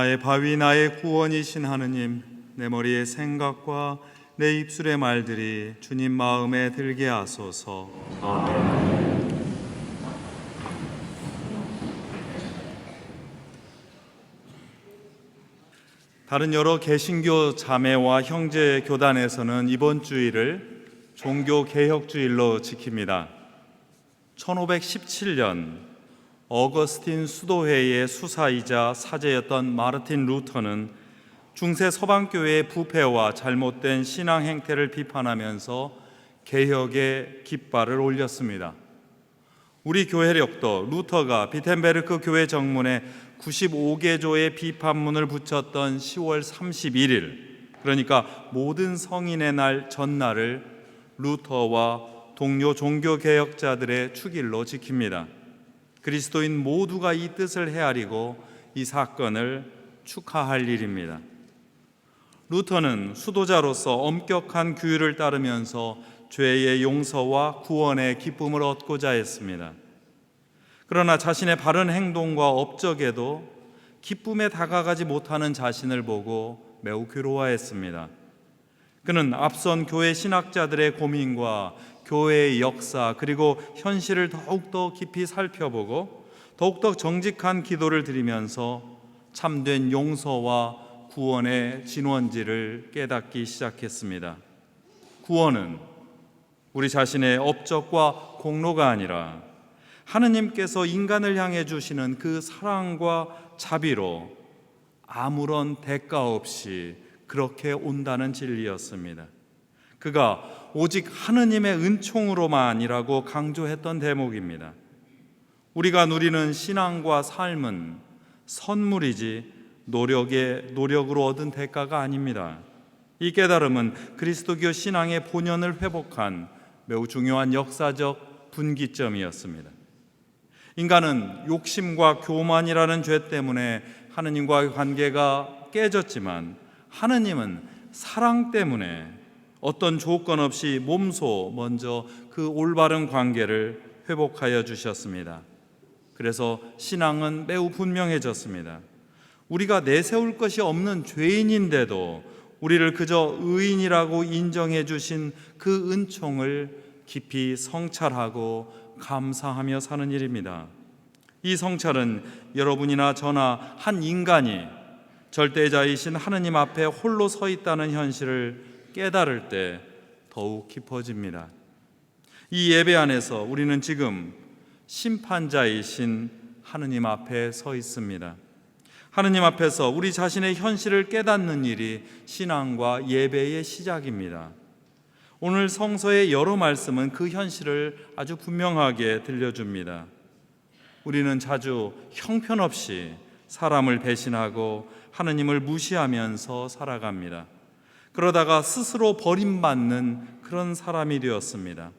나의 바위 나의 구원이신 하느님, 내 머리의 생각과 내 입술의 말들이 주님 마음에 들게 하소서. 아멘. 다른 여러 개신교 자매와 형제 교단에서는 이번 주일을 종교개혁주일로 지킵니다. 1517년 어거스틴 수도회의 수사이자 사제였던 마르틴 루터는 중세 서방교회의 부패와 잘못된 신앙 행태를 비판하면서 개혁의 깃발을 올렸습니다. 우리 교회력도 루터가 비텐베르크 교회 정문에 95개조의 비판문을 붙였던 10월 31일, 그러니까 모든 성인의 날 전날을 루터와 동료 종교개혁자들의 축일로 지킵니다. 그리스도인 모두가 이 뜻을 헤아리고 이 사건을 축하할 일입니다. 루터는 수도자로서 엄격한 규율을 따르면서 죄의 용서와 구원의 기쁨을 얻고자 했습니다. 그러나 자신의 바른 행동과 업적에도 기쁨에 다가가지 못하는 자신을 보고 매우 괴로워했습니다. 그는 앞선 교회 신학자들의 고민과 교회의 역사 그리고 현실을 더욱더 깊이 살펴보고 더욱더 정직한 기도를 드리면서 참된 용서와 구원의 진원지를 깨닫기 시작했습니다. 구원은 우리 자신의 업적과 공로가 아니라 하느님께서 인간을 향해 주시는 그 사랑과 자비로 아무런 대가 없이 그렇게 온다는 진리였습니다. 그가 오직 하느님의 은총으로만이라고 강조했던 대목입니다. 우리가 누리는 신앙과 삶은 선물이지 노력으로 얻은 대가가 아닙니다. 이 깨달음은 그리스도교 신앙의 본연을 회복한 매우 중요한 역사적 분기점이었습니다. 인간은 욕심과 교만이라는 죄 때문에 하느님과의 관계가 깨졌지만 하느님은 사랑 때문에 어떤 조건 없이 몸소 먼저 그 올바른 관계를 회복하여 주셨습니다. 그래서 신앙은 매우 분명해졌습니다. 우리가 내세울 것이 없는 죄인인데도 우리를 그저 의인이라고 인정해 주신 그 은총을 깊이 성찰하고 감사하며 사는 일입니다. 이 성찰은 여러분이나 저나 한 인간이 절대자이신 하느님 앞에 홀로 서 있다는 현실을 깨달을 때 더욱 깊어집니다. 이 예배 안에서 우리는 지금 심판자이신 하느님 앞에 서 있습니다. 하느님 앞에서 우리 자신의 현실을 깨닫는 일이 신앙과 예배의 시작입니다. 오늘 성서의 여러 말씀은 그 현실을 아주 분명하게 들려줍니다. 우리는 자주 형편없이 사람을 배신하고 하느님을 무시하면서 살아갑니다. 그러다가 스스로 버림받는 그런 사람이 되었습니다.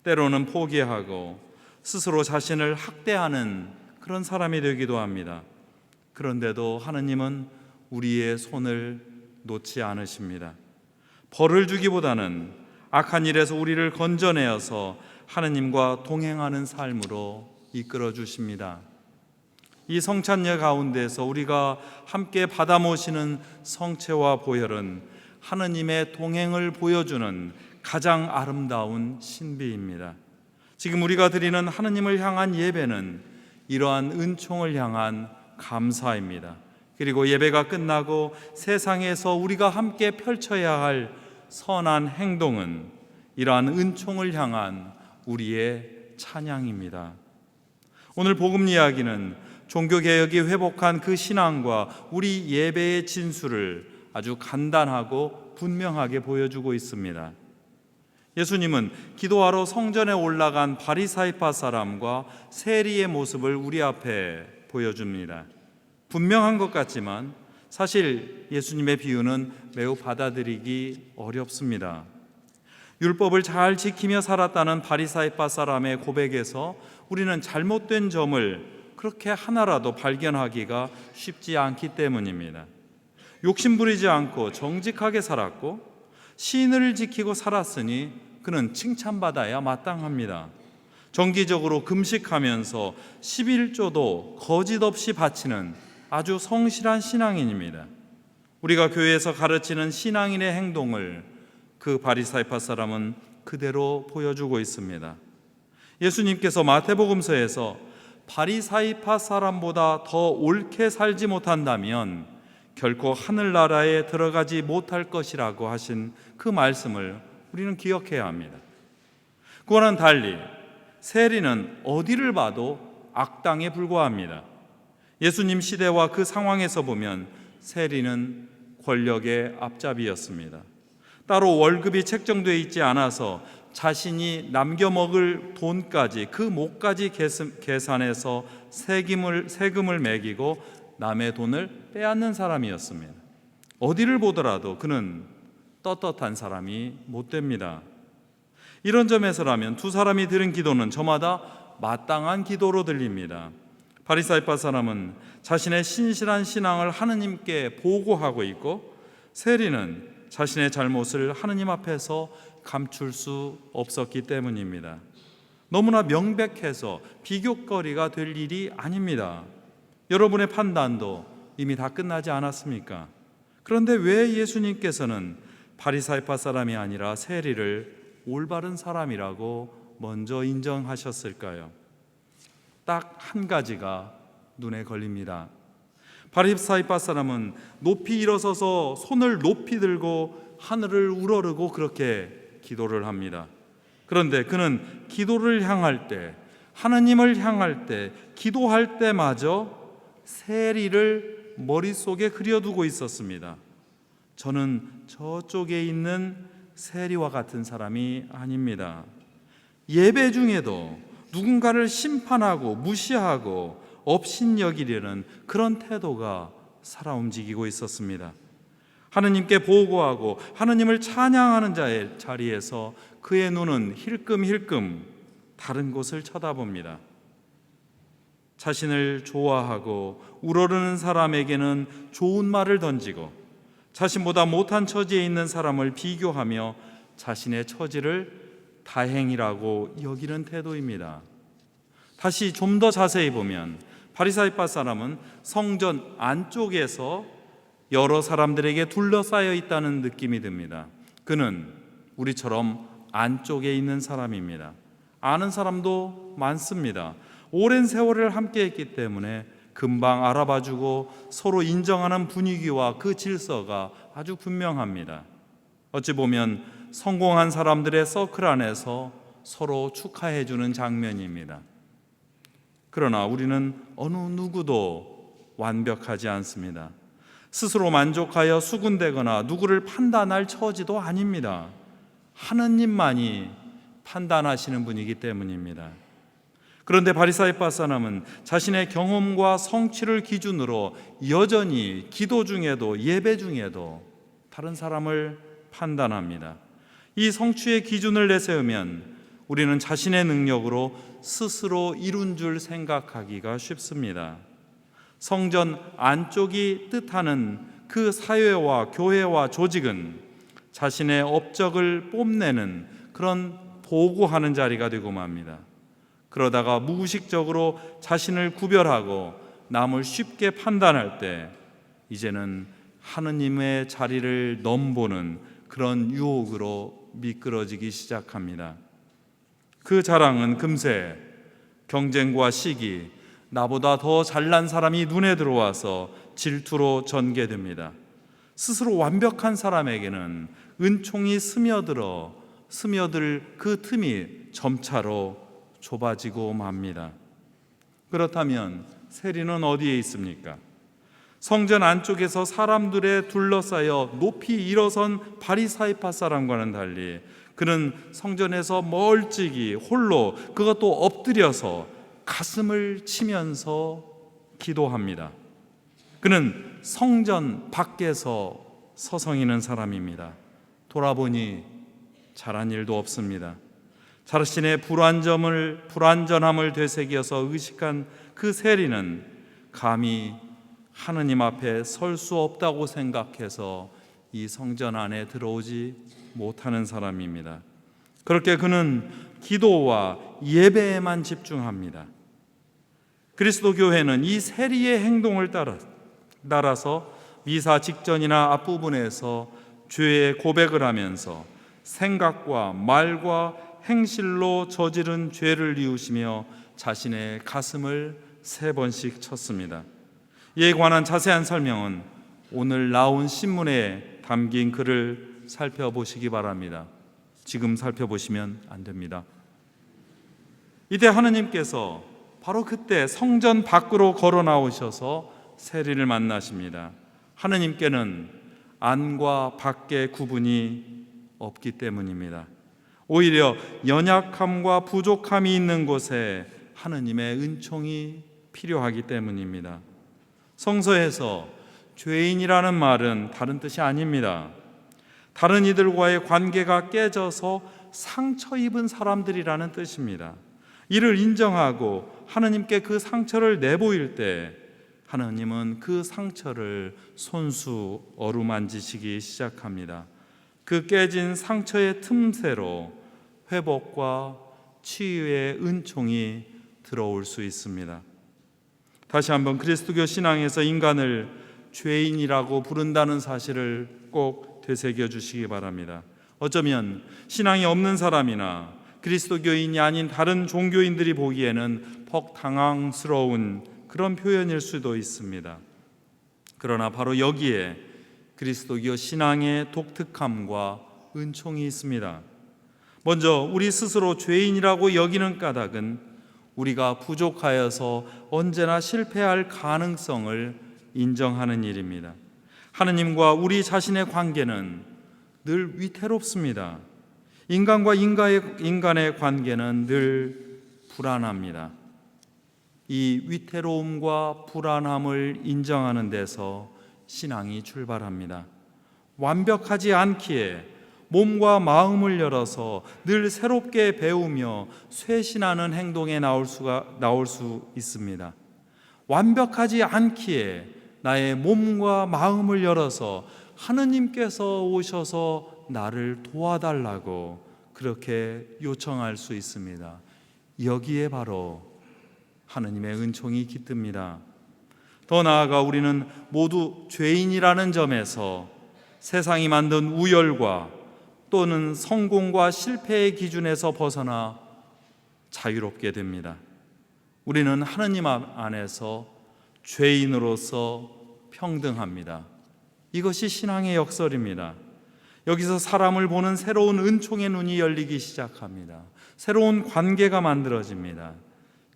때로는 포기하고 스스로 자신을 학대하는 그런 사람이 되기도 합니다. 그런데도 하느님은 우리의 손을 놓지 않으십니다. 벌을 주기보다는 악한 일에서 우리를 건져내어서 하느님과 동행하는 삶으로 이끌어 주십니다. 이 성찬예 가운데서 우리가 함께 받아 모시는 성체와 보혈은 하느님의 동행을 보여주는 가장 아름다운 신비입니다. 지금 우리가 드리는 하느님을 향한 예배는 이러한 은총을 향한 감사입니다. 그리고 예배가 끝나고 세상에서 우리가 함께 펼쳐야 할 선한 행동은 이러한 은총을 향한 우리의 찬양입니다. 오늘 복음 이야기는 종교개혁이 회복한 그 신앙과 우리 예배의 진수를 아주 간단하고 분명하게 보여주고 있습니다. 예수님은 기도하러 성전에 올라간 바리사이파 사람과 세리의 모습을 우리 앞에 보여줍니다. 분명한 것 같지만 사실 예수님의 비유는 매우 받아들이기 어렵습니다. 율법을 잘 지키며 살았다는 바리사이파 사람의 고백에서 우리는 잘못된 점을 그렇게 하나라도 발견하기가 쉽지 않기 때문입니다. 욕심부리지 않고 정직하게 살았고 신을 지키고 살았으니 그는 칭찬받아야 마땅합니다. 정기적으로 금식하면서 11조도 거짓 없이 바치는 아주 성실한 신앙인입니다. 우리가 교회에서 가르치는 신앙인의 행동을 그 바리사이파 사람은 그대로 보여주고 있습니다. 예수님께서 마태복음서에서 바리사이파 사람보다 더 옳게 살지 못한다면 결코 하늘나라에 들어가지 못할 것이라고 하신 그 말씀을 우리는 기억해야 합니다. 그와는 달리 세리는 어디를 봐도 악당에 불과합니다. 예수님 시대와 그 상황에서 보면 세리는 권력의 앞잡이였습니다. 따로 월급이 책정되어 있지 않아서 자신이 남겨먹을 돈까지 그 몫까지 계산해서 세금을 매기고 남의 돈을 빼앗는 사람이었습니다. 어디를 보더라도 그는 떳떳한 사람이 못 됩니다. 이런 점에서라면 두 사람이 드린 기도는 저마다 마땅한 기도로 들립니다. 바리사이파 사람은 자신의 신실한 신앙을 하느님께 보고하고 있고, 세리는 자신의 잘못을 하느님 앞에서 감출 수 없었기 때문입니다. 너무나 명백해서 비교거리가 될 일이 아닙니다. 여러분의 판단도 이미 다 끝나지 않았습니까? 그런데 왜 예수님께서는 바리사이파 사람이 아니라 세리를 올바른 사람이라고 먼저 인정하셨을까요? 딱 한 가지가 눈에 걸립니다. 바리사이파 사람은 높이 일어서서 손을 높이 들고 하늘을 우러르고 그렇게 기도를 합니다. 그런데 그는 기도를 향할 때, 하나님을 향할 때, 기도할 때마저 세리를 머릿속에 그려두고 있었습니다. 저는 저쪽에 있는 세리와 같은 사람이 아닙니다. 예배 중에도 누군가를 심판하고 무시하고 업신여기려는 그런 태도가 살아 움직이고 있었습니다. 하느님께 보고하고 하느님을 찬양하는 자의 자리에서 그의 눈은 힐끔힐끔 다른 곳을 쳐다봅니다. 자신을 좋아하고 우러르는 사람에게는 좋은 말을 던지고 자신보다 못한 처지에 있는 사람을 비교하며 자신의 처지를 다행이라고 여기는 태도입니다. 다시 좀 더 자세히 보면 바리사이파 사람은 성전 안쪽에서 여러 사람들에게 둘러싸여 있다는 느낌이 듭니다. 그는 우리처럼 안쪽에 있는 사람입니다. 아는 사람도 많습니다. 오랜 세월을 함께 했기 때문에 금방 알아봐주고 서로 인정하는 분위기와 그 질서가 아주 분명합니다. 어찌 보면 성공한 사람들의 서클 안에서 서로 축하해주는 장면입니다. 그러나 우리는 어느 누구도 완벽하지 않습니다. 스스로 만족하여 수군대거나 누구를 판단할 처지도 아닙니다. 하느님만이 판단하시는 분이기 때문입니다. 그런데 바리사이파 사람은 자신의 경험과 성취를 기준으로 여전히 기도 중에도 예배 중에도 다른 사람을 판단합니다. 이 성취의 기준을 내세우면 우리는 자신의 능력으로 스스로 이룬 줄 생각하기가 쉽습니다. 성전 안쪽이 뜻하는 그 사회와 교회와 조직은 자신의 업적을 뽐내는 그런 보고하는 자리가 되고 맙니다. 그러다가 무의식적으로 자신을 구별하고 남을 쉽게 판단할 때 이제는 하느님의 자리를 넘보는 그런 유혹으로 미끄러지기 시작합니다. 그 자랑은 금세 경쟁과 시기, 나보다 더 잘난 사람이 눈에 들어와서 질투로 전개됩니다. 스스로 완벽한 사람에게는 은총이 스며들 그 틈이 점차로 좁아지고 맙니다. 그렇다면 세리는 어디에 있습니까? 성전 안쪽에서 사람들에 둘러싸여 높이 일어선 바리사이파 사람과는 달리 그는 성전에서 멀찍이 홀로, 그것도 엎드려서 가슴을 치면서 기도합니다. 그는 성전 밖에서 서성이는 사람입니다. 돌아보니 잘한 일도 없습니다. 자신의 불완전함을 되새겨서 의식한 그 세리는 감히 하느님 앞에 설 수 없다고 생각해서 이 성전 안에 들어오지 못하는 사람입니다. 그렇게 그는 기도와 예배에만 집중합니다. 그리스도 교회는 이 세리의 행동을 따라서 미사 직전이나 앞부분에서 죄의 고백을 하면서 생각과 말과 행실로 저지른 죄를 뉘우시며 자신의 가슴을 3번씩 쳤습니다. 이에 관한 자세한 설명은 오늘 나온 신문에 담긴 글을 살펴보시기 바랍니다. 지금 살펴보시면 안 됩니다. 이때 하느님께서 바로 그때 성전 밖으로 걸어 나오셔서 세리를 만나십니다. 하느님께는 안과 밖의 구분이 없기 때문입니다. 오히려 연약함과 부족함이 있는 곳에 하느님의 은총이 필요하기 때문입니다. 성서에서 죄인이라는 말은 다른 뜻이 아닙니다. 다른 이들과의 관계가 깨져서 상처 입은 사람들이라는 뜻입니다. 이를 인정하고 하느님께 그 상처를 내보일 때 하느님은 그 상처를 손수 어루만지시기 시작합니다. 그 깨진 상처의 틈새로 회복과 치유의 은총이 들어올 수 있습니다. 다시 한번 그리스도교 신앙에서 인간을 죄인이라고 부른다는 사실을 꼭 되새겨 주시기 바랍니다. 어쩌면 신앙이 없는 사람이나 그리스도교인이 아닌 다른 종교인들이 보기에는 퍽 당황스러운 그런 표현일 수도 있습니다. 그러나 바로 여기에 그리스도교 신앙의 독특함과 은총이 있습니다. 먼저 우리 스스로 죄인이라고 여기는 까닭은 우리가 부족하여서 언제나 실패할 가능성을 인정하는 일입니다. 하느님과 우리 자신의 관계는 늘 위태롭습니다. 인간과 인간의 관계는 늘 불안합니다. 이 위태로움과 불안함을 인정하는 데서 신앙이 출발합니다. 완벽하지 않기에 몸과 마음을 열어서 늘 새롭게 배우며 쇄신하는 행동에 나올 수 있습니다. 완벽하지 않기에 나의 몸과 마음을 열어서 하느님께서 오셔서 나를 도와달라고 그렇게 요청할 수 있습니다. 여기에 바로 하느님의 은총이 깃듭니다. 더 나아가 우리는 모두 죄인이라는 점에서 세상이 만든 우열과 또는 성공과 실패의 기준에서 벗어나 자유롭게 됩니다. 우리는 하느님 안에서 죄인으로서 평등합니다. 이것이 신앙의 역설입니다. 여기서 사람을 보는 새로운 은총의 눈이 열리기 시작합니다. 새로운 관계가 만들어집니다.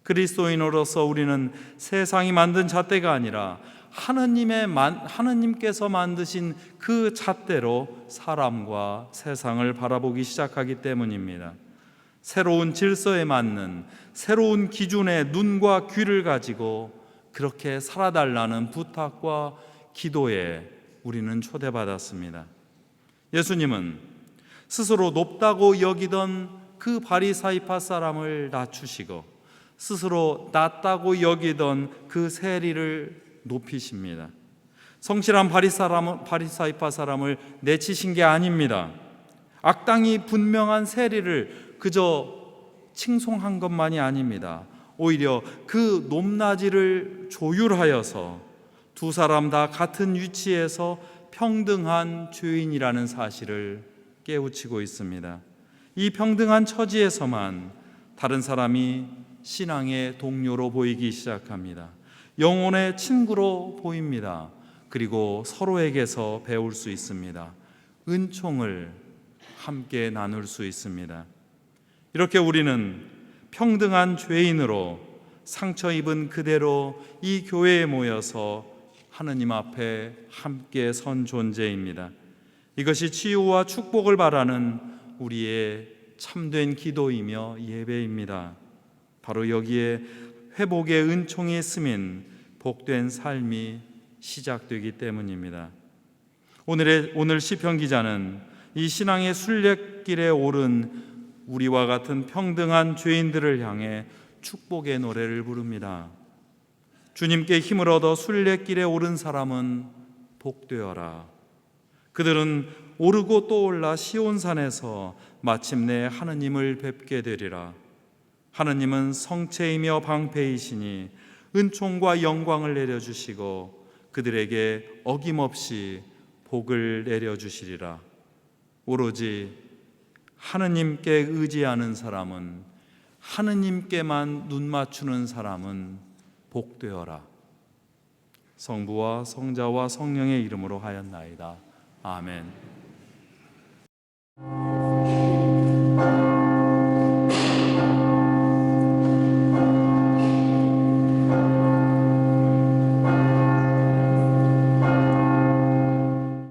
그리스도인으로서 우리는 세상이 만든 잣대가 아니라 하느님께서 만드신 그 잣대로 사람과 세상을 바라보기 시작하기 때문입니다. 새로운 질서에 맞는 새로운 기준의 눈과 귀를 가지고 그렇게 살아달라는 부탁과 기도에 우리는 초대받았습니다. 예수님은 스스로 높다고 여기던 그 바리사이파 사람을 낮추시고 스스로 낮다고 여기던 그 세리를 높이십니다. 성실한 바리사이파 사람을 내치신 게 아닙니다. 악당이 분명한 세리를 그저 칭송한 것만이 아닙니다. 오히려 그 높낮이를 조율하여서 두 사람 다 같은 위치에서 평등한 죄인이라는 사실을 깨우치고 있습니다. 이 평등한 처지에서만 다른 사람이 신앙의 동료로 보이기 시작합니다. 영혼의 친구로 보입니다. 그리고 서로에게서 배울 수 있습니다. 은총을 함께 나눌 수 있습니다. 이렇게 우리는 평등한 죄인으로 상처 입은 그대로 이 교회에 모여서 하느님 앞에 함께 선 존재입니다. 이것이 치유와 축복을 바라는 우리의 참된 기도이며 예배입니다. 바로 여기에 회복의 은총이 스민 복된 삶이 시작되기 때문입니다. 오늘 시편 기자는 이 신앙의 순례길에 오른 우리와 같은 평등한 죄인들을 향해 축복의 노래를 부릅니다. 주님께 힘을 얻어 순례길에 오른 사람은 복되어라. 그들은 오르고 또 올라 시온산에서 마침내 하느님을 뵙게 되리라. 하느님은 성체이며 방패이시니 은총과 영광을 내려주시고 그들에게 어김없이 복을 내려주시리라. 오로지 하느님께 의지하는 사람은, 하느님께만 눈 맞추는 사람은 복되어라. 성부와 성자와 성령의 이름으로 하였나이다. 아멘.